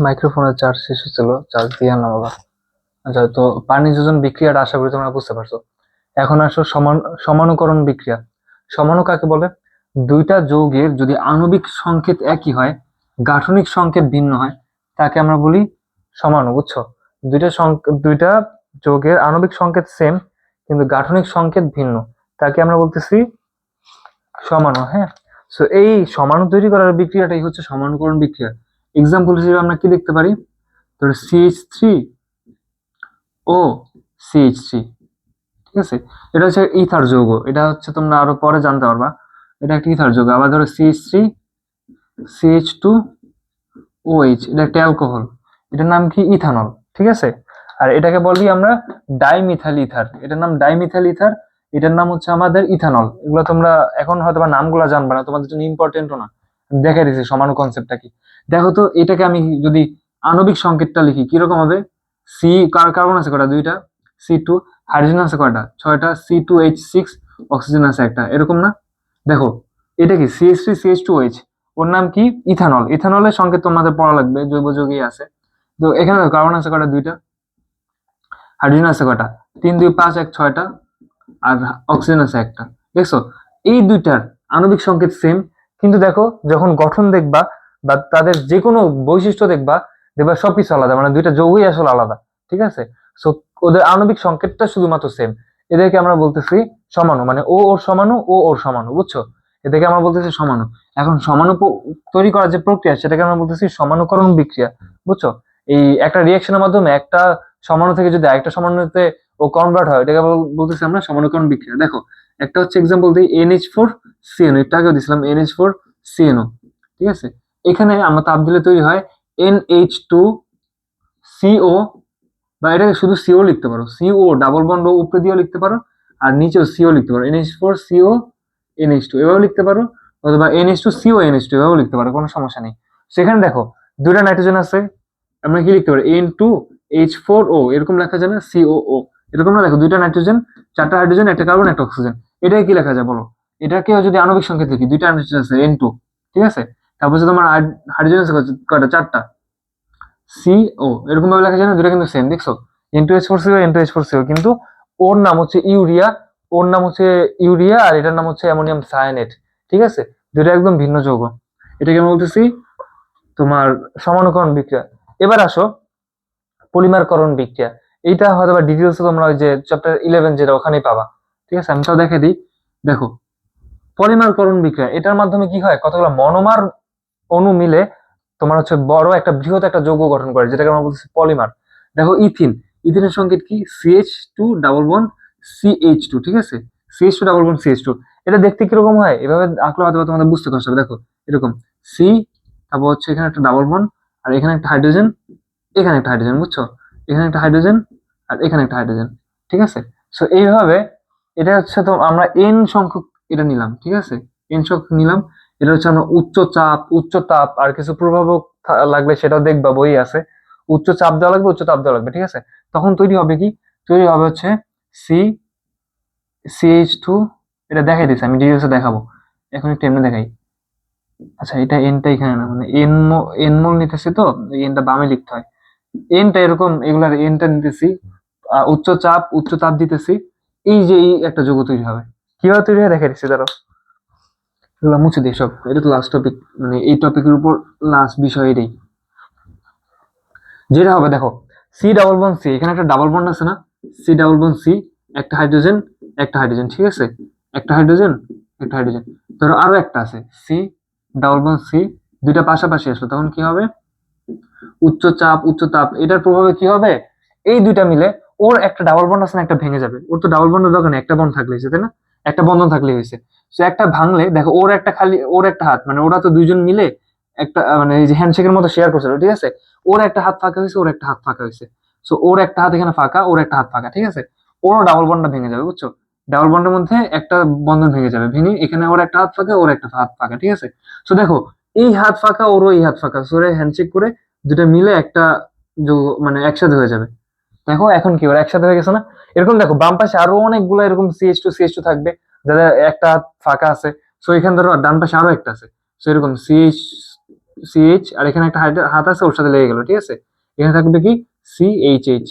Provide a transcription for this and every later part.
মাইক্রোফোনের চার্জ শেষ হয়েছিল, চার্জ দিয়ে আনলাম আবার। আচ্ছা, তো পানি যোজন বিক্রিয়াটা আশা করি তোমরা বুঝতে পারছো। এখন আসো সমানুকরণ বিক্রিয়া। সমাণু কাকে বলে? দুইটা যৌগের যদি আণবিক সংকেত একই হয়, গাঠনিক সংকেত ভিন্ন হয়, তাকে আমরা বলি সমাণু। বুঝছো? দুইটা যৌগের আণবিক সংকেত সেম, কিন্তু গাঠনিক সংকেত ভিন্ন, তাকে আমরা বলতেছি সমাণু। হ্যাঁ, সো এই সমাণু তৈরি করার বিক্রিয়াটাই হচ্ছে সমানুকরণ বিক্রিয়া। এক্সাম্পল হিসেবে আমরা কি দেখতে পারি? ধরো CH3 ও CH3, ঠিক আছে? এটা হচ্ছে ইথার যৌগ, এটা হচ্ছে তোমরা আরো পরে জানতে পারবা, এটা একটা ইথার যৌগ। আবার ধরো CH3 CH2OH, এটা একটা অ্যালকোহল, এটার নাম কি? ইথানল, ঠিক আছে? আর এটাকে বলি আমরা ডাইমিথাইল ইথার, এটার নাম ডাইমিথাইল ইথার, এটার নাম হচ্ছে আমাদের ইথানল। এগুলো তোমরা এখন হয়তো বা নামগুলো জানবা না, তোমাদের জন্য ইম্পর্টেন্টও না। দেখাই দিচ্ছি সমাণু কনসেপ্টটা কি। দেখো তো, এটাকে আমি যদি আণবিক সংকেতটা লিখি কিরকম হবে? সি, কার্বন আছে কয়টা? দুইটা। C2, হাইড্রোজেন আছে কয়টা? ছয়টা। C2H6, অক্সিজেন আছে একটা, এরকম না? দেখো, এটা কি? CH3CH2OH, ওর নাম কি? ইথানল। ইথানলের সংকেত তোমাদের পড়া লাগবে, জৈব যৌগেই আছে। তো এখানে কার্বন আছে কয়টা? দুইটা। হাইড্রোজেন আছে কয়টা? 3 2 5 1 6টা। আর অক্সিজেন আছে একটা। দেখছো, এই দুইটার আণবিক সংকেত সেম, কিন্তু দেখো যখন গঠন দেখবা বা তাদের যে কোনো বৈশিষ্ট্য দেখবা, দেখবা সবকিছু আলাদা, মানে দুইটা যৌগই আসলে আলাদা, ঠিক আছে? সো ওদের আণবিক সংকেতটা শুধুমাত্র সেম। এদেরকে আমরা বলতেছি সমাণু, মানে ও ওর সমাণু, ও ওর সমাণু, বুঝছো? এদেরকে আমরা বলতেছি সমাণু। এখন সমাণু তৈরি করার যে প্রক্রিয়া, সেটাকে আমরা বলতেছি সমানুকরণ বিক্রিয়া, বুঝছো? এই একটা রিঅ্যাকশনের মাধ্যমে একটা সমাণু থেকে যদি আরেকটা সমাণুতে ও কনভার্ট হয়, এটাকে বলতেছি আমরা সমানুকরণ বিক্রিয়া। দেখো, একটা হচ্ছে এক্সাম্পল দিই, NH4CNO, একটু আগেও দিছিলাম NH4CNO, ঠিক আছে? এখানে আমরা তাপ দিলে তৈরি হয় NH2CO, বা এটাকে শুধু CO লিখতে পারো, CO ডাবল বন্ড উপরে দিয়েও লিখতে পারো, আর নিচেও CO লিখতে পারো, NH4CO NH2 এভাবে লিখতে পারো, অথবা NH2CO NH2 এভাবে লিখতে পারো, কোনো সমস্যা নেই। সেখানে দেখো দুইটা নাইট্রোজেন আছে, আমরা কি লিখতে পারি? N2H4O, এরকম লেখা যায় না? COO, এরকম না? দেখো, দুইটা নাইট্রোজেন, চারটা হাইড্রোজেন, একটা কার্বন, একটা অক্সিজেন, এটাকে কি লেখা যায় বলো? এটাকে যদি আণবিক সংকেত লিখি, দুইটা নাইট্রোজেন আছে N2, ঠিক আছে? তারপর তোমার হাইড্রোজেন আছে কয়টা? চারটা। CO, এরকম ভাবে লেখা যায় না? দুটো কিন্তু সেম, দেখছো? N2H4CO N2H4CO, কিন্তু ওর নাম হচ্ছে ইউরিয়া, ওর নাম হচ্ছে ইউরিয়া, আর এটার নাম হচ্ছে অ্যামোনিয়াম সায়ানেট, ঠিক আছে? দুটো একদম ভিন্ন যৌগ। এটাকে আমি বলতেছি তোমার সমানুকরণ বিক্রিয়া। এবার আসো পলিমারকরণ বিক্রিয়া। এইটা হয়তো বা ডিটেলসে তোমরা ওই যে চ্যাপ্টার 11 যেটা, ওখানেই পাবা, ঠিক আছে? আমি তাও দেখে দিই। দেখো, পলিমারকরণ বিক্রিয়া, এটার মাধ্যমে কি হয়? কতগুলো মনোমার অণু মিলে তোমার হচ্ছে বড় একটা বৃহৎ একটা যৌগ গঠন করে, যেটাকে আমরা বলতেছি পলিমার। দেখো, ইথিনের সংকেত কি? CH2 ডাবল বন্ড CH2, ঠিক আছে? CH2 ডাবল বন্ড CH2, এটা দেখতে কিরকম হয়? এভাবে আঁকলে হয়তো তোমাদের বুঝতে কষ্ট হবে। দেখো, এরকম সি, তারপর হচ্ছে এখানে একটা ডাবল বন্ড, আর এখানে একটা হাইড্রোজেন, এখানে একটা হাইড্রোজেন, বুঝছো? এখানে একটা হাইড্রোজেন, আর এখানে একটা হাইড্রোজেন, ঠিক আছে? সো এইভাবে এটা হচ্ছে, তো আমরা এন সংখ্যক এটা নিলাম, ঠিক আছে? এন সংখ্যক নিলাম। এটা হচ্ছে আমরা উচ্চ চাপ, উচ্চ তাপ, আর কিছু প্রভাবক লাগবে, সেটাও দেখবা, বই আছে। উচ্চ চাপ দেওয়া লাগবে, উচ্চ তাপ দেওয়া লাগবে, ঠিক আছে? তখন তৈরি হবে কি? তৈরি হবে হচ্ছে সি CH2, এটা দেখাই দিচ্ছে, আমি ডিটেলসে দেখাবো, এখন একটু এমনি দেখাই। আচ্ছা, এটা এনটা এখানে না, মানে এন মোল নিতেছি, তো এনটা বামে লিখতে হয়। এনটা এরকম, এগুলার এনটা নিতেছি, উচ্চ চাপ, উচ্চ তাপ দিতেছি, এই যে এই একটা যৌগ তৈরি হবে। কিভাবে তৈরি হয় দেখে দিচ্ছি, ধরো এগুলো মুছে দিই সব, এটা তো লাস্ট টপিক, মানে এই টপিকের উপর লাস্ট বিষয় এটাই। যেটা হবে, দেখো, সি ডাবল বন্ড সি, এখানে একটা ডাবল বন্ড আছে না? সি ডাবল বন্ড সি, একটা হাইড্রোজেন, একটা হাইড্রোজেন, ঠিক আছে? একটা হাইড্রোজেন, একটা হাইড্রোজেন। ধরো আরো একটা আছে, সি ডাবল বন্ড সি, দুইটা পাশাপাশি আসলো, তখন কি হবে? উচ্চ চাপ, উচ্চ তাপ, এটার প্রভাবে কি হবে? এই দুইটা মিলে, ওর একটা ডাবল বন্ড আছে না, একটা ভেঙে যাবে। ওর তো ডাবল বন্ডের দরকার নেই, একটা বন্ড থাকলে হয়েছে, তাই না? একটা বন্ধন থাকলে হয়েছে। সো একটা ভাঙলে দেখো, ওর একটা খালি, ওর একটা হাত, মানে ওরা তো দুইজন মিলে একটা মানে এই যে হ্যান্ডশেকের মতো শেয়ার করছিল, ঠিক আছে? ওর একটা হাত ফাঁকা হয়েছে, ওর একটা হাত ফাঁকা হয়েছে। সো ওর একটা হাত এখানে ফাঁকা, ওর একটা হাত ফাঁকা, ঠিক আছে? ওরও ডাবল বন্ডটা ভেঙে যাবে, বুঝছো? ডাবল বন্ডের মধ্যে একটা বন্ধন ভেঙে যাবে, ভেঙে এখানে ওর একটা হাত ফাঁকা, ওর একটা হাত ফাঁকা, ঠিক আছে? সো দেখো, এই হাত ফাঁকা, ওরও এই হাত ফাঁকা, সো হ্যান্ডশেক করে দুটো মিলে একটা মানে একসাথে হয়ে যাবে। দেখো এখন কি ওরা একসাথে হয়ে গেছে না? এরকম দেখো, বাম পাশে আরো অনেকগুলো এরকম CH2 থাকবে, যাদের একটা হাত ফাঁকা আছে। সো এখানে ধরো ডান পাশে আরো একটা আছে, সো এরকম সিএইচ, আর এখানে একটা হাত আছে ওর সাথে লেগে গেল, ঠিক আছে, এখানে থাকবে কি সিএইচএইচ,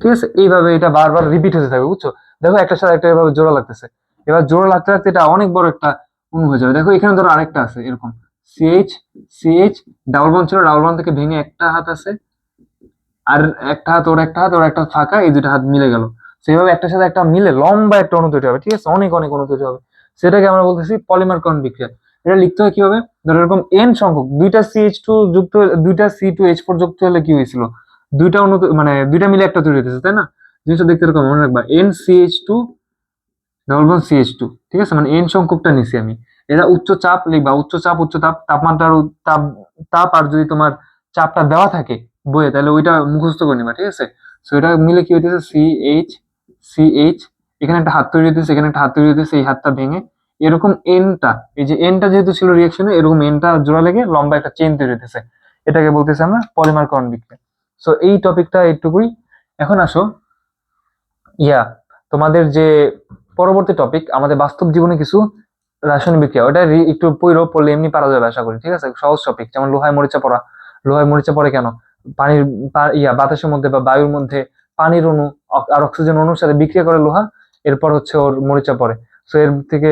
ঠিক আছে। এইভাবে এটা বারবার রিপিট হতে থাকবে, বুঝছো। দেখো একটার সাথে একটা এভাবে জোড়া লাগতেছে, এবার জোড়া লাগতে লাগতে এটা অনেক বড় একটা অণু হয়ে যাবে। দেখো এখানে ধরো আরেকটা আছে এরকম সিএইচ সিএইচ, ডাবল বন্ড ছিল, ডাবল বন্ড থেকে ভেঙে একটা হাত আছে, আর একটা হাত ওর, একটা হাত ওর, একটা ফাঁকা, এই দুটো হাত মিলে গেল। সেভাবে একটার সাথে একটা মিলে লম্বা একটা অণু তৈরি হবে, ঠিক আছে, অনেক অনেক অণু তৈরি হবে। সেটাকে আমরা বলতেছি পলিমার করণ বিক্রিয়া। এটা লিখতে হয় কিভাবে, ধরো এরকম এন সংখ্যক দুইটা সিএইচ টু যুক্ত দুইটা সি টু এইচ ফোর যুক্ত হলে কি হয়েছিল, দুইটা অণু মানে দুইটা মিলে একটা তৈরি হতেছে, তাই না। জিনিসটা দেখতে এরকম, মনে রাখবা N C H two double bond C H two, ঠিক আছে, মানে এন সংখ্যকটা নিছি আমি। এটা উচ্চ চাপ লিখবা, উচ্চ চাপ, উচ্চ তাপ, তাপমাত্রার তাপ তাপ, আর যদি তোমার চাপটা দেওয়া থাকে বইয়ে তাহলে ওইটা মুখস্থ করে নিবা, ঠিক আছে। সো এটা মিলে কি হইতেছে সিএইচ সিএইচ, এখানে একটা হাত তৈরি হইতেছে, এখানে একটা হাত তৈরি হইতেছে, এই হাতটা ভেঙে এরকম এনটা, এই যে এনটা যেহেতু ছিল রিয়াকশনে, এরকম এনটা জোড়া লেগে লম্বা একটা চেইন তৈরি হইতেছে, এটাকে বলতেছি আমরা পলিমার করণ বিক্রিয়া। সো এই টপিকটা এইটুকুই। এখন আসো ইয়া তোমাদের যে পরবর্তী টপিক, আমাদের বাস্তব জীবনে কিছু রাসায়নিক বিক্রিয়া, ওটা একটু পড়লে এমনি পারা যাবে আশা করি, ঠিক আছে, সহজ টপিক। যেমন লোহায় মরিচা পড়া, লোহায় মরিচা পড়ে কেন, পানির বাতাসের মধ্যে বা বায়ুর মধ্যে পানির অণু আর অক্সিজেন অণুর সাথে বিক্রিয়া করে লোহা, এরপর হচ্ছে ওর মরিচা পড়ে। সো এর থেকে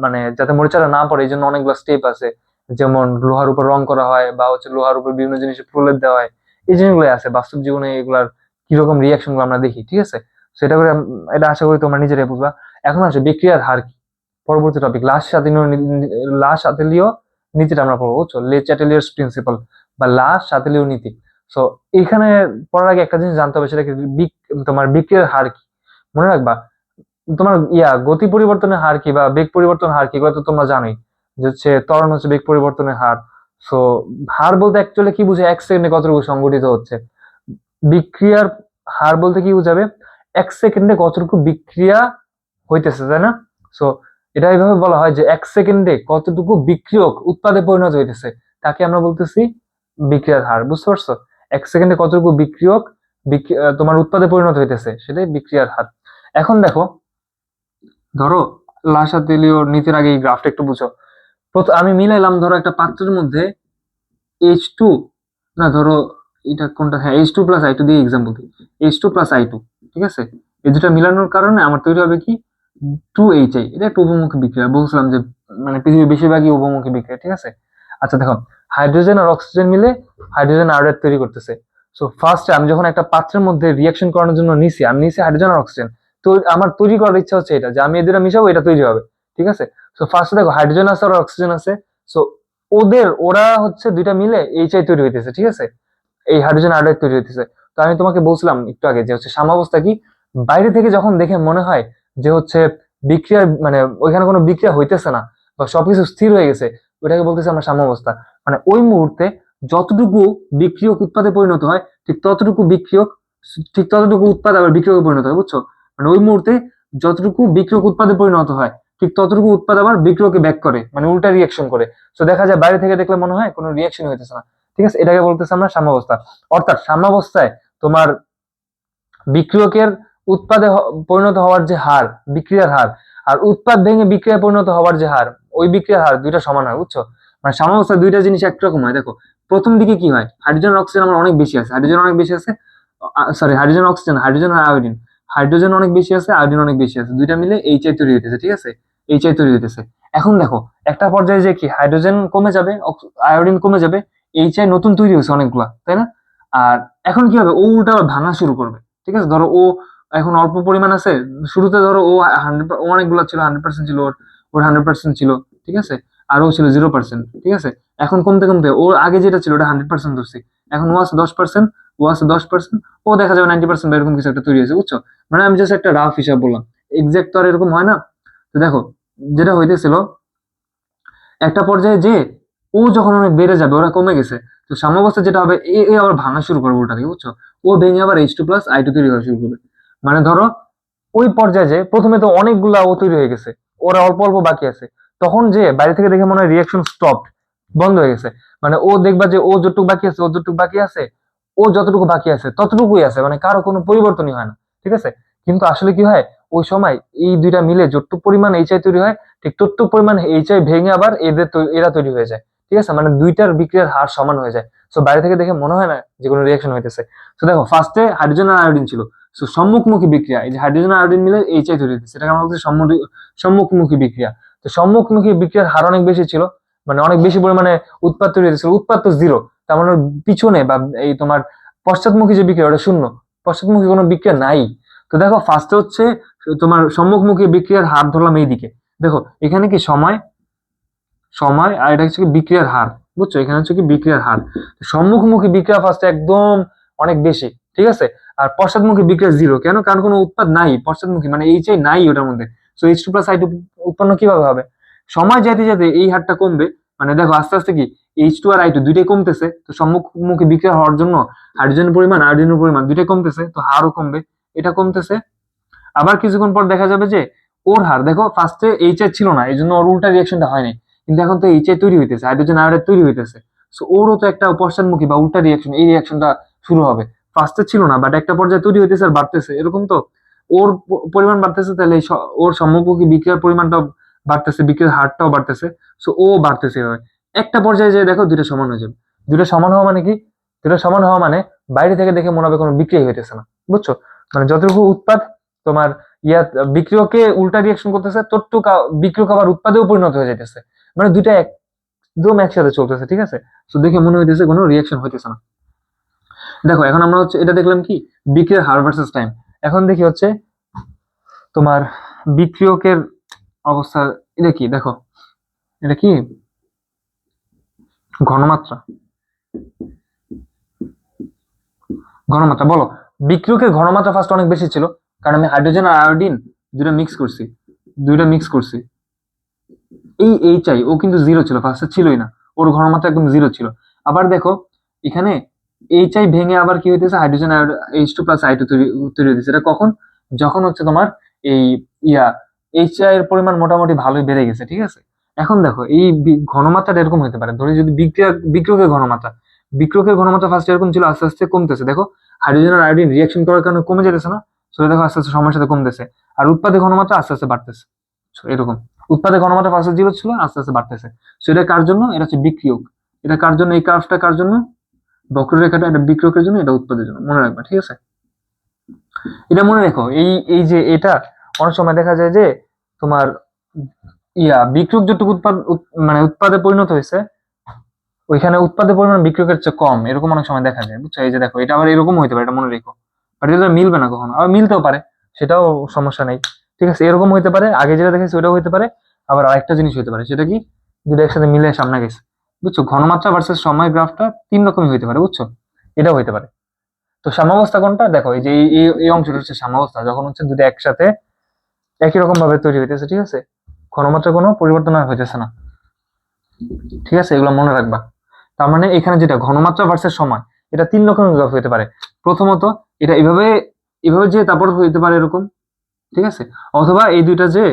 মানে যাতে মরিচাটা না পড়ে এই জন্য অনেকগুলো স্টেপ আছে, যেমন লোহার উপর রং করা হয়, বা হচ্ছে লোহার উপর বিভিন্ন জিনিসের প্রলেপ দেওয়া হয়, এই জিনিসগুলো আছে বাস্তব জীবনে, এগুলার কিরকম রিয়াকশন গুলো আমরা দেখি, ঠিক আছে। সেটা করে এটা আশা করি তোমরা নিজেরাই বুঝবা। এখন আসে বিক্রিয়ার হার কি, পরবর্তী টপিক লাশ সাতেলীয় নীতিটা আমরা পড়বো, বুঝছো, লে চ্যাটেলিয়ার্স প্রিন্সিপাল বা লাশ সাতেলীয় নীতি। সো এখানে পড়ার আগে একটা জিনিস জানতে হবে, সেটা কি তোমার বিক্রিয়ার হার কি, মনে রাখবা। তোমার গতি পরিবর্তনের হার কি বা বেগ পরিবর্তনের হার কি, এগুলো তো তোমরা জানোই, যে হচ্ছে ত্বরণ হচ্ছে বেগ পরিবর্তনের হার। সো হার বলতে অ্যাকচুয়ালি কি বুঝে, এক সেকেন্ডে কতটুকু সংঘটিত হচ্ছে। বিক্রিয়ার হার বলতে কি বুঝাবে, এক সেকেন্ডে কতটুকু বিক্রিয়া হইতেছে, তাই না। সো এটা এইভাবে বলা হয় যে এক সেকেন্ডে কতটুকু বিক্রিয়ক উৎপাদে পরিণত হইতেছে, তাকে আমরা বলতেছি বিক্রিয়ার হার, বুঝতে পারছো। এক সেকেন্ডে কতটুকু বিক্রিয়ক তোমার উৎপাদে পরিণত হইতেছে, সেটাই বিক্রিয়ার হার। এখন দেখো, ধরো লাসা তেলীয় নীতির আগে এই গ্রাফটা একটু বুঝো। আমি মিলাইলাম, ধরো একটা পাত্রের মধ্যে এইচ টু, না ধরো এটা কোনটা, হ্যাঁ H two plus I two দিয়ে এক্সাম্পল দিই, H two plus I two, ঠিক আছে। এই দুটা মিলানোর কারণে আমার তৈরি হবে কি টু এইচ আই, এটা একটা উপমুখী বিক্রিয়া, বলছিলাম যে মানে পৃথিবীর বেশিরভাগই উপমুখী বিক্রিয়া, ঠিক আছে। আচ্ছা দেখো, হাইড্রোজেন আর অক্সিজেন মিলে হাইড্রোজেন আয়োডাইড তৈরি করতেছে। সো ফার্স্টে আমি যখন একটা পাত্রের মধ্যে রিয়াকশন করানোর জন্য আমি নিছি হাইড্রোজেন আর অক্সিজেন, তো আমার তৈরি করার ইচ্ছা হচ্ছে এটা, যে আমি এই দুটা মিশাবো এটা তৈরি হবে, ঠিক আছে। সো ফার্স্টে দেখো হাইড্রোজেন আছে আর অক্সিজেন আছে। সো ওরা হচ্ছে দুইটা মিলে এইচ আই তৈরি হইতেছে, ঠিক আছে, এই হাইড্রোজেন আয়োডাইড তৈরি হইতেছে। তো আমি তোমাকে বলছিলাম একটু আগে যে হচ্ছে সাম্যাবস্থা কি, বাইরে থেকে যখন দেখে মনে হয় যে হচ্ছে বিক্রিয়া মানে ওইখানে কোনো বিক্রিয়া হইতেছে না বা সবকিছু স্থির হয়ে গেছে, ওইটাকে বলতেছি আমরা সাম্যাবস্থা। মানে ওই মুহূর্তে যতটুকু বিক্রিয়ক উৎপাদে পরিণত হয়, ঠিক ততটুকু উৎপাদ আবার বিক্রিয়কে পরিণত হয়, বুঝছো। মানে ওই মুহূর্তে যতটুকু বিক্রিয়ক উৎপাদে পরিণত হয়, ঠিক ততটুকু উৎপাদ আবার বিক্রিয়কে ব্যাক করে, মানে উল্টা রিয়াকশন করে। তো দেখা যায় বাইরে থেকে দেখলে মনে হয় কোনো রিয়াকশন হইতেছে না, ঠিক আছে, এটাকে বলতেছে আমরা সাম্যাবস্থা। অর্থাৎ সাম্যাবস্থায় তোমার বিক্রিয়কের উৎপাদে পরিণত হওয়ার যে হার, বিক্রিয়ার হার, আর উৎপাদ ভেঙে বিক্রিয়ায় পরিণত হওয়ার যে হার, ওই বিক্রিয়ার হার দুইটা সমান হয়, বুঝছো। মানে সাম্যাবস্থায় দুইটা জিনিস একরকম হয়। দেখো প্রথম দিকে কি হয়, হাইড্রোজেন অক্সিজেন আমার অনেক বেশি আছে, হাইড্রোজেন অক্সিজেন, হাইড্রোজেন আর আয়োডিন, হাইড্রোজেন অনেক বেশি আছে, আয়োডিন অনেক বেশি আছে, দুইটা মিলে এইচ আই তৈরি হইতেছে, ঠিক আছে, এইচ আই তৈরি হইতেছে। এখন দেখো একটা পর্যায়ে যে কি হাইড্রোজেন কমে যাবে, আয়োডিন কমে যাবে, এইচ আই নতুন তৈরি হয়েছে অনেকগুলা, তাই না। আর এখন কি হবে, ও উল্টা আবার ভাঙা শুরু করবে, ঠিক আছে। ধরো ও এখন অল্প পরিমাণ আছে, শুরুতে ধরো ও 100 অনেকগুলো ছিল, 100% ছিল, ওর 100% ছিল, ঠিক আছে, আর ও ছিল 0%, ঠিক আছে। এখন কমতে কমতে ওর আগে যেটা ছিল ওটা 100% ধরছি, এখন ও আছে 10%, ও আছে 10%, ও দেখা যাবে 90% বা এরকম কিছু একটা তৈরি হয়েছে, বুঝছো। মানে আমি জাস্ট একটা রাফ হিসাব বললাম, এক্সাক্ট তো আর এরকম হয় না। তো দেখো যেটা হইতেছিল, একটা পর্যায়ে যে ও যখন অনেক বেড়ে যাবে, ওরা কমে গেছে, তো সাম্যাবস্থা যেটা হবে, এ আবার ভাঙা শুরু করবে ওটা থেকে, বুঝছো। ও ভেঙে আবার H two plus I two তৈরি হওয়া শুরু করবে। মানে ধরো ওই পর্যায়ে যে প্রথমে তো অনেকগুলা ও তৈরি হয়ে গেছে, ওরা অল্প অল্প বাকি আছে, তখন যে বাইরে থেকে দেখে মনে হয় রিয়াকশন স্টপ, বন্ধ হয়ে গেছে। মানে ও দেখবা যে ও যতটুকু বাকি আছে, ও যতটুকু বাকি আছে, ও যতটুকু বাকি আছে ততটুকুই আছে, মানে কারো কোনো পরিবর্তনই হয় না, ঠিক আছে। কিন্তু আসলে কি হয়, ওই সময় এই দুইটা মিলে যতটুকু পরিমাণ এইচ আই তৈরি হয়, ঠিক ততটুকু পরিমাণ এইচ আই ভেঙে আবার এরা তৈরি হয়ে যায়, ঠিক আছে, মানে দুইটার বিক্রিয়ার হার সমান হয়ে যায়। সো বাইরে থেকে দেখে মনে হয় না যে কোনো রিয়াকশন হইতেছে। সো দেখো ফার্স্টে হাইড্রোজেন আর আয়োডিন ছিল, সো সম্মুখমুখী বিক্রিয়া, এই যে হাইড্রোজেন আর আয়োডিন মিলে এইচআই তৈরি হইতেছে, এটাকে আমরা বলছি সম্মুখমুখী বিক্রিয়া। তো সম্মুখমুখী বিক্রিয়ার হার অনেক বেশি ছিল, মানে অনেক বেশি পরিমাণে উৎপাদ তৈরি হইতেছিল, উৎপাদ তো জিরো, তার মানে পিছনে বা এই তোমার পশ্চাৎমুখী যে বিক্রিয়া ওটা শূন্য, পশ্চাৎমুখী কোনো বিক্রিয়া নাই। তো দেখো ফার্স্টে হচ্ছে তোমার সম্মুখমুখী বিক্রিয়ার হার ধরলাম এইদিকে, দেখো এখানে কি সময় সময় আর এটা হচ্ছে কি বিক্রিয়ার হার, বুঝছো, এখানে হচ্ছে কি বিক্রিয়ার হার। সম্মুখমুখী বিক্রিয়া ফার্স্টে একদম অনেক বেশি, ঠিক আছে, আর পশ্চাৎমুখী বিক্রিয়া জিরো, কেন, কারণ কোনো উৎপাদ নাই পশ্চাৎমুখী, মানে এইচআই নাই ওটার মধ্যে। So H two plus I two উৎপন্ন কিভাবে হবে, সময় যেতে যেতে এই হারটা কমবে, মানে দেখো আস্তে আস্তে কি এইচ টু আর আই টু দুইটাই কমতেছে, তো সম্মুখমুখী বিক্রিয়া হওয়ার জন্য হাইড্রোজেনের পরিমাণ আয়োডিনের পরিমাণ দুইটাই কমতেছে, তো হারও কমবে, এটা কমতেছে। আবার কিছুক্ষণ পর দেখা যাবে যে ওর হার, দেখো ফার্স্টে এইচআই ছিল না, এই জন্য ওর উল্টা রিয়াকশনটা হয় নাই, কিন্তু এখন তো এইচআই তৈরি হইতেছে, হাইড্রোজেন আয়োডাইড তৈরি হইতেছে, সো ওরও তো একটা পশ্চাৎমুখী বা উল্টা রিয়াকশন, এই রিয়াকশনটা শুরু হবে। ফার্স্টে ছিল না, বাট একটা পর্যায়ে তৈরি হইতেছে আর বাড়তেছে, এরকম তো ওর পরিমাণ বাড়তেছে, তাহলে ওর সম্মুখী বিক্রিয়ার পরিমাণটাও বাড়তেছে, বিক্রিয়ার হারটাও বাড়তেছে, সো ও বাড়তেছে এভাবে। একটা পর্যায়ে যে দেখো দুইটা সমান হয়ে যাবে। দুইটা সমান হওয়া মানে কি, দুইটা সমান হওয়া মানে বাইরে থেকে দেখে মনে হবে কোনো বিক্রিয়া হইতেছে না, বুঝছো, মানে যতটুকু উৎপাদ তোমার ইয়া বিক্রিয়কে উল্টা রিয়াকশন করতেছে, ততটুকু বিক্রিয়ক আবার উৎপাদেও পরিণত হয়ে যাইতেছে, মানে দুইটা একদম একসাথে চলতেছে, ঠিক আছে। তো দেখে মনে হইতেছে কোনো রিয়াকশন হইতেছে না। দেখো এখন আমরা হচ্ছে এটা দেখলাম কি বিক্রিয়ার হার ভার্সেস টাইম, এখন দেখি হচ্ছে তোমার বিক্রিয়কের অবস্থা। এটা কি দেখো, এটা কি ঘনমাত্রা, ঘনমাত্রা বলো, বিক্রিয়কের ঘনমাত্রা ফার্স্ট অনেক বেশি ছিল, কারণ আমি হাইড্রোজেন আর আয়োডিন দুইটা মিক্স করছি। এই এইচআই ও কিন্তু জিরো ছিল, ফার্স্টে ছিলই না, ওর ঘনমাত্রা একদম জিরো ছিল। আবার দেখো এখানে এইচআই ভেঙে আবার কি হইতেছে, hydrogen H two plus I two তৈরি হইতেছে, এটা কখন, যখন হচ্ছে তোমার এই ইয়া এইচআই এর পরিমাণ মোটামুটি ভালোই বেড়ে গেছে, ঠিক আছে। এখন দেখো এই ঘনমাত্রাটা এরকম হতে পারে, ধরি যদি বিক্রিয়কের ঘনমাত্রা ফার্স্ট এরকম ছিল, আস্তে আস্তে কমতেছে, দেখো হাইড্রোজেন আর আয়োডিন রিয়াকশন করার কারণে কমে যেতেছে না, সেটা দেখো আস্তে আস্তে সময়ের সাথে কমতেছে, আর উৎপাদের ঘনমাত্রা আস্তে আস্তে বাড়তেছে। So, এরকম উৎপাদের ঘনমাত্রা ফার্স্টে জিরো ছিল, আস্তে আস্তে বাড়তেছে। সো এটা কার জন্য, এটা হচ্ছে বিক্রিয়ক, এটা কার জন্য, এই কার্ভটা কার জন্য, বক্ররেখাটা, এটা বিক্রিয়কের জন্য, এটা উৎপাদের জন্য, মনে রাখবা, ঠিক আছে। এটা মনে রেখো, এই এই যে এটা অনেক সময় দেখা যায় যে তোমার বিক্রিয়ক যতটুকু মানে উৎপাদে পরিণত হয়েছে, ওইখানে উৎপাদের পরিমাণ বিক্রিয়কের চেয়ে কম, এরকম অনেক সময় দেখা যায়, বুঝছো। এই যে দেখো এটা আবার এরকম হইতে পারে, এটা মনে রেখো, বাট এটা মিলবে না কখনো, আবার মিলতেও পারে, সেটাও সমস্যা নেই, ঠিক আছে। এরকম হইতে পারে, আগে যেটা দেখেছি ওটাও হইতে পারে, আবার আরেকটা জিনিস হইতে পারে, সেটা কি, দুটো একসাথে মিলে সামনে গেছে, বুঝছো। ঘনমাত্রা ভার্সেস সময় গ্রাফটা তিন রকমই হইতে পারে, বুঝছো, এটাও হইতে পারে। তো সাম্যাবস্থা কোনটা, দেখো এই যে এই অংশটা হচ্ছে সাম্যাবস্থা, যখন হচ্ছে দুটো একসাথে একই রকম ভাবে তৈরি হইতেছে, ঠিক আছে, ঘনমাত্রা কোনো পরিবর্তন আর হইতেছে না, ঠিক আছে, এগুলো মনে রাখবা। তার মানে এখানে যেটা ঘনমাত্রা ভার্সেস সময়, এটা তিন রকমের গ্রাফ হইতে পারে। প্রথমত এটা এভাবে এভাবে যে তারপর হইতে পারে এরকম, ঠিক আছে, অথবা এই দুইটা যে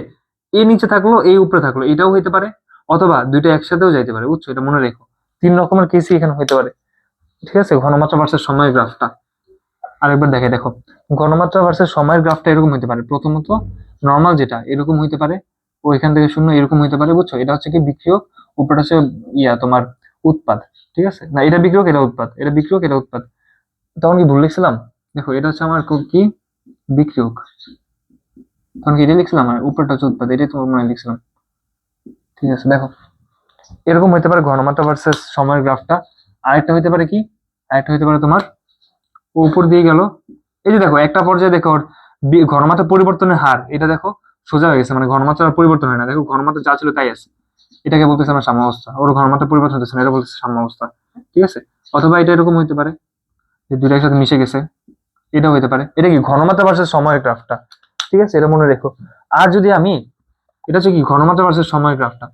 এই নিচে থাকলো এই উপরে থাকলো, এটাও হইতে পারে, অথবা দুইটা একসাথেও যাইতে পারে, বুঝছো, এটা মনে রেখো, তিন রকমের কেসই এখানে হইতে পারে, ঠিক আছে। ঘনমাত্রা ভার্সেস সময় গ্রাফটা আরেকবার দেখো, ঘনমাত্রা ভার্সেস সময়ের গ্রাফটা এরকম হইতে পারে, প্রথমত নর্মাল যেটা এরকম হইতে পারে, ও এখান থেকে শূন্য এরকম হইতে পারে, বুঝছো, এটা হচ্ছে কি বিক্রিয়ক, উপরটা হচ্ছে তোমার উৎপাদ, ঠিক আছে, না এটা বিক্রিয়ক এটা উৎপাদ, এটা বিক্রিয়ক এটা উৎপাদ, তখন কি ভুল লিখছিলাম, দেখো এটা হচ্ছে আমার কি বিক্রিয়ক, তখন কি এটা লিখছিলাম, আর উপরটা হচ্ছে উৎপাদ, এটাই তোমার মনে হয় লিখছিলাম, ঠিক আছে। দেখো এরকম হইতে পারে ঘনমাত্রা ভার্সেস সময়ের গ্রাফটা। আরেকটা হইতে পারে কি, আরেকটা হইতে পারে তোমার উপর দিয়ে গেল, এই যে দেখো একটা পর্যায়ে দেখো ওর ঘনমাত্রা পরিবর্তনের হার, এটা দেখো সোজা হয়ে গেছে, মানে ঘনমাত্রা পরিবর্তন হয় না, দেখো ঘনমাত্রা যা ছিল তাই আছে, এটাকে বলতেছে আমরা সাম্যাবস্থা, ওর ঘনমাত্রা পরিবর্তন হতেছে না, এটা বলতেছে সাম্যাবস্থা, ঠিক আছে। অথবা এটা এরকম হইতে পারে যে দুইটা একসাথে মিশে গেছে, এটা হইতে পারে, এটা কি ঘনমাত্রা ভার্সেস সময়ের গ্রাফটা, ঠিক আছে, এটা মনে রেখো। আর যদি আমি, এটা হচ্ছে কি ঘনমাত্রা ভার্সেস সময়ের গ্রাফটা,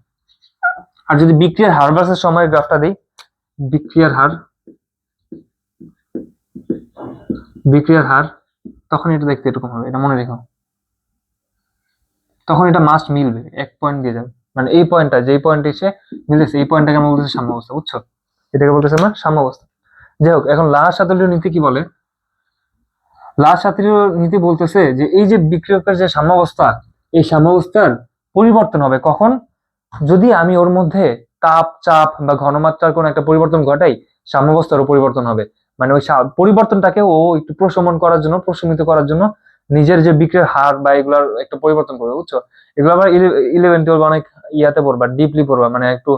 আর যদি বিক্রিয়ার হার ভার্সেস সময়ের গ্রাফটা দিই, বিক্রিয়ার হার বিক্রিয়ার হার, তখন এটা দেখতে এরকম হবে, এটা মনে রেখো, তখন এটা মাস্ট মিলবে, এক পয়েন্ট দিয়ে যাবে, মানে এই পয়েন্টটা যেই পয়েন্ট এসে মিলতেছে, এই পয়েন্টটাকে আমরা বলতেছি সাম্যাবস্থা, বুঝছো, এটাকে বলতেছে আমরা সাম্যাবস্থা। যাই হোক, এখন লাস সাতলীয় নীতি কি বলে, লাস সাতলীয় নীতি বলতেছে যে এই যে বিক্রিয়কের যে সাম্যাবস্থা, এই সাম্যাবস্থার পরিবর্তন হবে কখন, যদি আমি ওর মধ্যে তাপ, চাপ বা ঘনমাত্রার কোনো একটা পরিবর্তন ঘটাই সাম্যাবস্থারও পরিবর্তন হবে। মানে ওই পরিবর্তনটাকে ও একটু প্রশমিত করার জন্য নিজের যে বিক্রিয়ার হার বা এগুলার একটা পরিবর্তন করবে, বুঝছো? এগুলো আবার 11-12 অনেক ইয়াতে পড়বা, ডিপলি পড়বা, মানে একটু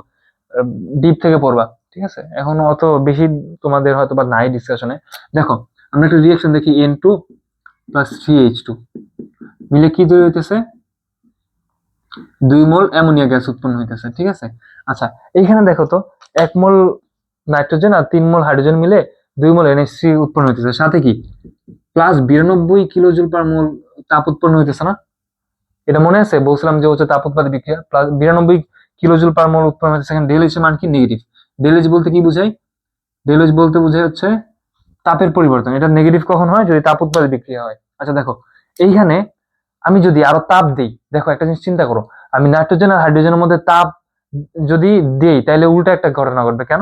ডিপ থেকে পড়বা, ঠিক আছে? এখন অত বেশি তোমাদের হয়তো বা নাই ডিসকাশনে। দেখো আমরা একটা রিয়াকশন দেখি, N2 প্লাস 3H2 মিলে কি তৈরি হইতেছে? 2 মোল অ্যামোনিয়া গ্যাস উৎপন্ন হইতেছে, ঠিক আছে? আচ্ছা, এইখানে দেখো তো 1 মোল নাইট্রোজেন আর 3 মোল হাইড্রোজেন মিলে 2 মোল NH3 উৎপন্ন হইতেছে, সাথে কি প্লাস 92 কিলোজুল পার মোল তাপ উৎপন্ন হইতেছে না? এটা মনে আছে? বলছিলাম যে হচ্ছে তাপ উৎপাদী বিক্রিয়া, প্লাস 92 কিলোজুল পার মোল উৎপন্ন হইতেছে। এখানে ডেল এইচ এর মান কি? নেগেটিভ। ডেল এইচ বলতে কি বুঝাই? ডেল এইচ বলতে বোঝায় হচ্ছে তাপের পরিবর্তন। এটা নেগেটিভ কখন হয়? যদি তাপ উৎপাদী বিক্রিয়া হয়। আচ্ছা দেখো, এইখানে আমি যদি আরো তাপ দেই, দেখো একটা জিনিস চিন্তা করো, আমি নাইট্রোজেন আর হাইড্রোজেনের মধ্যে তাপ যদি দেই তাহলে উল্টা একটা ঘটনা ঘটবে। কেন?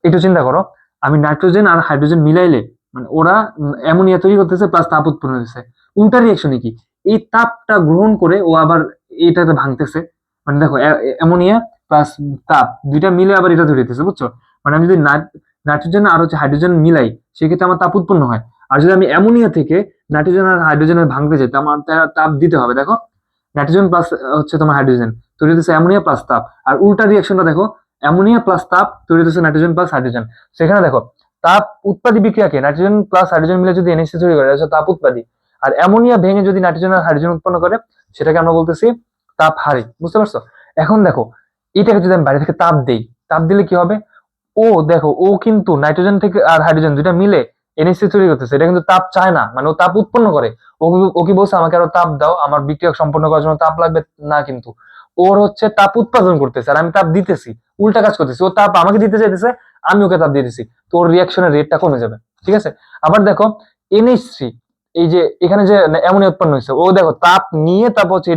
একটু চিন্তা করো, আমি নাইট্রোজেন আর হাইড্রোজেন মিলাইলে মানে ওরা অ্যামোনিয়া তৈরি করতেছে প্লাস তাপ উৎপন্ন হতেছে। উল্টা রিয়াকশনে কি, এই তাপটা গ্রহণ করে ও আবার এটাতে ভাঙতেছে। মানে দেখো অ্যামোনিয়া প্লাস তাপ দুইটা মিলে আবার এটা তৈরি হতেছে, বুঝছো? মানে আমি যদি নাইট্রোজেন আর হচ্ছে হাইড্রোজেন মিলাই, সেক্ষেত্রে আমার তাপ উৎপন্ন হয়। আর যদি আমি অ্যামোনিয়া থেকে নাইট্রোজেন আর হাইড্রোজেনের ভাঙতে চাই, আমার তাপ দিতে হবে। দেখো নাইট্রোজেন প্লাস হচ্ছে তোমার হাইড্রোজেন তৈরি হতেছে অ্যামোনিয়া প্লাস তাপ, আর উল্টা রিয়াকশনটা দেখো, অ্যামোনিয়া প্লাস তাপ তৈরি হতেছে নাইট্রোজেন প্লাস হাইড্রোজেন। সেখানে দেখো তাপ উৎপাদী বিক্রিয়াকে নাইট্রোজেন প্লাস হাইড্রোজেন মিলে যদি NH3 তৈরি করে, এটা তাপ উৎপাদী। আর অ্যামোনিয়া ভেঙে যদি নাইট্রোজেন আর হাইড্রোজেন উৎপন্ন করে, সেটাকে আমরা বলতেছি তাপ হারি। বুঝতে পারছো? এখন দেখো এটাকে যদি আমি বাইরে থেকে তাপ দেই, তাপ দিলে কি হবে? ও দেখো, ও কিন্তু নাইট্রোজেন থেকে আর হাইড্রোজেন দুইটা মিলে NH3 তৈরি করতেছে, এটা কিন্তু তাপ চায় না, মানে ও তাপ উৎপন্ন করে। ও কি বলছে আমাকে আরো তাপ দাও, আমার বিক্রিয়া সম্পন্ন করার জন্য তাপ লাগবে? না, কিন্তু ওর হচ্ছে তাপ উৎপাদন করতেছে আর আমি তাপ দিতেছি, উল্টা কাজ করতেছি। ও তাপ আমাকে দিতে চাইতেছে, আমি ওকে তাপ দিতেছি, তো ওর রিয়াকশনের রেটটা কমে যাবে, ঠিক আছে? আবার দেখো NH3, এই যে এখানে যে অ্যামোনিয়া উৎপন্ন হয়েছে, ও দেখো তাপ নিয়ে তারপর হচ্ছে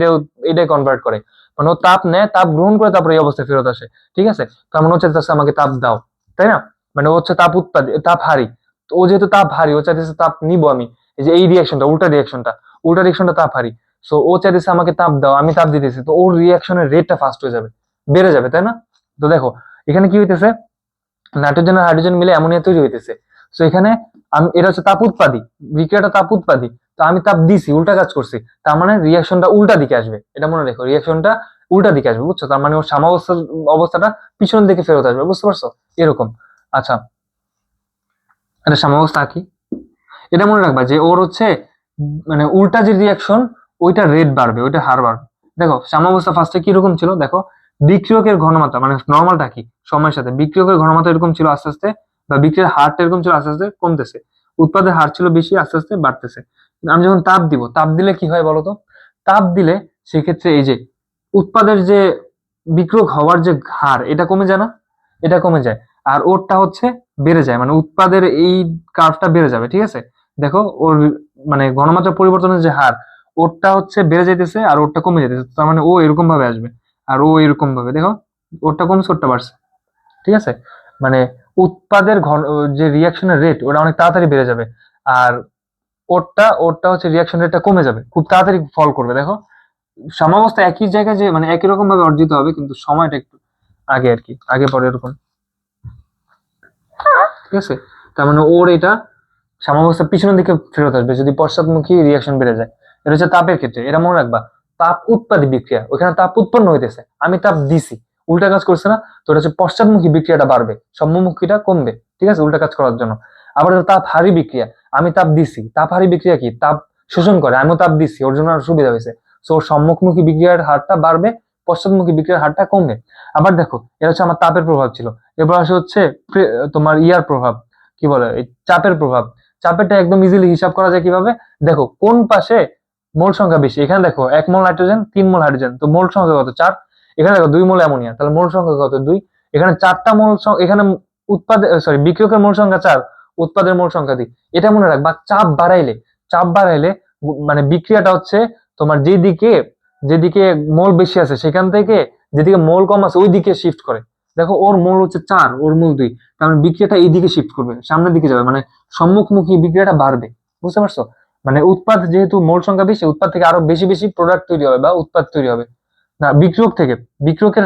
এটাই কনভার্ট করে, মানে ও তাপ নেয়, তাপ গ্রহণ করে, তারপরে এই অবস্থায় ফেরত আসে, ঠিক আছে? তার মানে হচ্ছে আমাকে তাপ দাও, তাই না? মানে ও হচ্ছে তাপ উৎপাদী, তাপ হারি। তো ও যেহেতু তাপ হারি, ও চাইতেছে তাপ নিবো আমি, এই যে এই রিয়াকশনটা, উল্টা রিয়াকশনটা তাপ হারি। সো ও চাইতেছে আমাকে তাপ দাও, আমি তাপ দিতেছি, তো ওর রিয়াকশনের রেটটা ফাস্ট হয়ে যাবে, বেড়ে যাবে, তাই না? তো দেখো এখানে কি হইতেছে, নাইট্রোজেন আর হাইড্রোজেন মিলে অ্যামোনিয়া তৈরি হইতেছে। সো এখানে আমি, এটা হচ্ছে তাপ উৎপাদী বিক্রিয়াটা, তাপ উৎপাদী। তো আমি তাপ দিছি, উল্টা কাজ করছি, তার মানে রিয়াকশনটা উল্টা দিকে আসবে। এটা মনে রেখো, রিয়াকশনটা উল্টা দিকে আসবে, বুঝছো? তার মানে ওর অবস্থাটা পিছনের দিকে ফেরত আসবে, বুঝতে পারছো? এরকম। আচ্ছা, এটা সাম্যাবস্থা কি? এটা মনে রাখবা যে ওর হচ্ছে মানে উল্টা যে রিয়াকশন, ওইটা রেট বাড়বে, ওইটা হার বাড়বে। দেখো সাম্যাবস্থা ফার্স্টে কিরকম ছিল, দেখো বিক্রিয়কের ঘনমাত্রা মানে নর্মালটা কি, সময়ের সাথে বিক্রিয়কের ঘনমাত্রা এরকম ছিল আস্তে আস্তে, বা বিক্রিয়ার হারটা এরকম ছিল আস্তে আস্তে কমতেছে, উৎপাদের হার ছিল বেশি, আস্তে আস্তে বাড়তেছে। আমি যখন তাপ দিব, তাপ দিলে কি হয় বলতো? তাপ দিলে সেক্ষেত্রে এই যে উৎপাদের যে বিক্রিয়ক হওয়ার যে হার, এটা কমে যায় না? এটা কমে যায়। আর ওরটা হচ্ছে বেড়ে যায়, মানে উৎপাদের এই কার্ভটা বেড়ে যাবে, ঠিক আছে? দেখো ওর মানে ঘনমাত্রা পরিবর্তনের যে হার, ওরটা হচ্ছে বেড়ে যাইতেছে আর ওরটা কমে যাইতেছে, তার মানে ও এরকম ভাবে আসবে আর ও এরকম ভাবে, দেখো ওরটা কমছে ওরটা বাড়ছে, ঠিক আছে? মানে উৎপাদের যে রিয়াকশনের রেট, ওটা অনেক তাড়াতাড়ি বেড়ে যাবে। আর ওরটা হচ্ছে রিয়াকশন রেটটা কমে যাবে, খুব তাড়াতাড়ি ফল করবে। দেখো সাম্যাবস্থা একই জায়গায় যে মানে একই রকম ভাবে অর্জিত হবে, কিন্তু সময়টা একটু আগে আর কি, আগে পরে এরকম, ঠিক আছে? তার মানে ওর এটা সাম্যাবস্থা পিছনের দিকে ফেরত আসবে যদি পশ্চাৎমুখী রিয়াকশন বেড়ে যায়। এটা হচ্ছে তাপের ক্ষেত্রে, এটা মনে রাখবা। তাপ উৎপাদী বিক্রিয়া, ওখানে তাপ উৎপন্ন হইতেছে, আমি তাপ দিছি, উল্টা কাজ করছে না? তো এটা হচ্ছে পশ্চাৎমুখী বিক্রিয়াটা বাড়বে, সম্মুখীটা কমবে, ঠিক আছে? উল্টা কাজ করার জন্য। আবার তাপ হারি বিক্রিয়া, আমি তাপ দিছি, তাপ হারি বিক্রিয়া কি, তাপ শোষণ করে, আমিও তাপ দিছি, ওর জন্য আরো সুবিধা হয়েছে। সো সম্মুখমুখী বিক্রিয়ার হারটা বাড়বে, পশ্চাৎমুখী বিক্রিয়ার হারটা কমবে। আবার দেখো এটা হচ্ছে আমার তাপের প্রভাব ছিল, এবার আসে হচ্ছে তোমার ইয়ার প্রভাব, কি বলে, এই চাপের প্রভাব। চাপেরটা একদম ইজিলি হিসাব করা যায় কিভাবে, দেখো কোন পাশে মোল সংখ্যা বেশি। এখানে দেখো 1 মোল নাইট্রোজেন 3 মোল হাইড্রোজেন, তো মোল সংখ্যা কত? 4। এখানে দেখো 2 মোল অ্যামোনিয়া, তাহলে মোল সংখ্যা কত? 2। এখানে 4টা মোল, এখানে বিক্রিয়কের মোল সংখ্যা 4, উৎপাদের মোল সংখ্যা 2। এটা মনে রাখবা, চাপ বাড়াইলে মানে বিক্রিয়াটা হচ্ছে তোমার যেদিকে যেদিকে মোল বেশি আছে সেখান থেকে যেদিকে মোল কম আছে ওই দিকে শিফট করে। দেখো ওর মোল হচ্ছে 4, ওর মোল 2, তার মানে বিক্রিয়াটা এই দিকে শিফট করবে, সামনের দিকে যাবে, মানে সম্মুখমুখী বিক্রিয়াটা বাড়বে, বুঝতে পারছো? মানে উৎপাদ যেহেতু মোল সংখ্যা বেশি, উৎপাদ থেকে আরো বেশি বেশি প্রোডাক্ট তৈরি হবে বা উৎপাদ তৈরি হবে। না, বিক্রিয়ক থেকে, বিক্রিয়কের,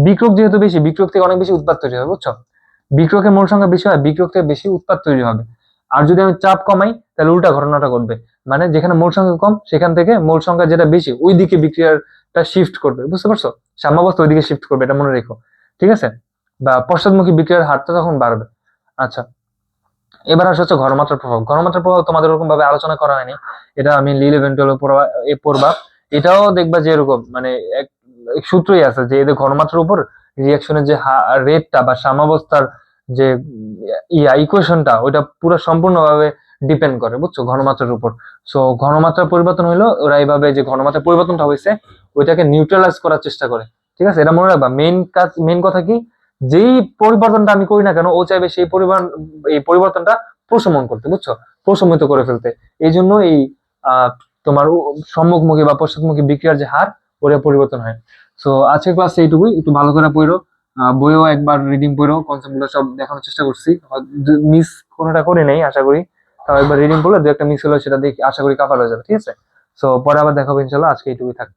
বিক্রিয়ক যেহেতু বেশি, বিক্রিয়ক থেকে অনেক বেশি উৎপাদ তৈরি হবে, বুঝছো? বিক্রিয়কের মোল সংখ্যা বেশি হয়, বিক্রিয়ক থেকে বেশি উৎপাদ তৈরি হবে। আর যদি আমি চাপ কমাই তাহলে উল্টা ঘটনাটা ঘটবে, মানে যেখানে মোল সংখ্যা কম সেখান থেকে মোল সংখ্যা যেটা বেশি ওই দিকে বিক্রিয়াটা শিফট করবে, বুঝতে পারছো? সাম্যাবস্থা ওইদিকে শিফট করবে, এটা মনে রেখো, ঠিক আছে? বা পশ্চাৎমুখী বিক্রিয়ার হারটা তখন বাড়বে। আচ্ছা, এবার আসে হচ্ছে ঘনমাত্রার প্রভাব। ঘনমাত্রার প্রভাব তোমাদের ওরকম ভাবে আলোচনা করা হয়নি, এটা আমি ইলেভেন টুয়েলভ পড়বা। এটাও দেখবা যে এরকম মানে এক এক সূত্রই আছে যে এদের ঘনমাত্রার উপর রিয়াকশনের যে রেটটা বা সাম্যাবস্থার যে ইকুয়েশনটা ওইটা পুরো সম্পূর্ণভাবে ডিপেন্ড করে, বুঝছো, ঘনমাত্রার উপর। সো ঘনমাত্রার পরিবর্তন হইলো ওরা এইভাবে যে ঘনমাত্রার পরিবর্তনটা হয়েছে ওইটাকে নিউট্রালাইজ করার চেষ্টা করে, ঠিক আছে? এটা মনে রাখবা, মেইন কাজ, মেইন কথা কি, যেই পরিবর্তনটা আমি করি না কেন ও চাইবে সেই এই পরিবর্তনটা প্রশমন করতে, বুঝছো, প্রশমিত করে ফেলতে। এই জন্য এই আহ তোমার সম্মুখমুখী বা পশ্চাৎমুখী বিক্রিয়ার যে হার ওটা পরিবর্তন হয়। সো আজকের ক্লাস এইটুকুই, একটু ভালো করে পড়ো, বইও একবার রিডিং পড়ো, কনসেপ্ট গুলো সব দেখানোর চেষ্টা করছি, মিস কোনোটা করে নেই আশা করি। তাও একবার রিডিং পড়লে দু একটা মিস হলো সেটা দেখে আশা করি কাভার হয়ে যাবে, ঠিক আছে? সো পরে আবার দেখাবো ইনশাল্লাহ, আজকে এইটুকুই থাক।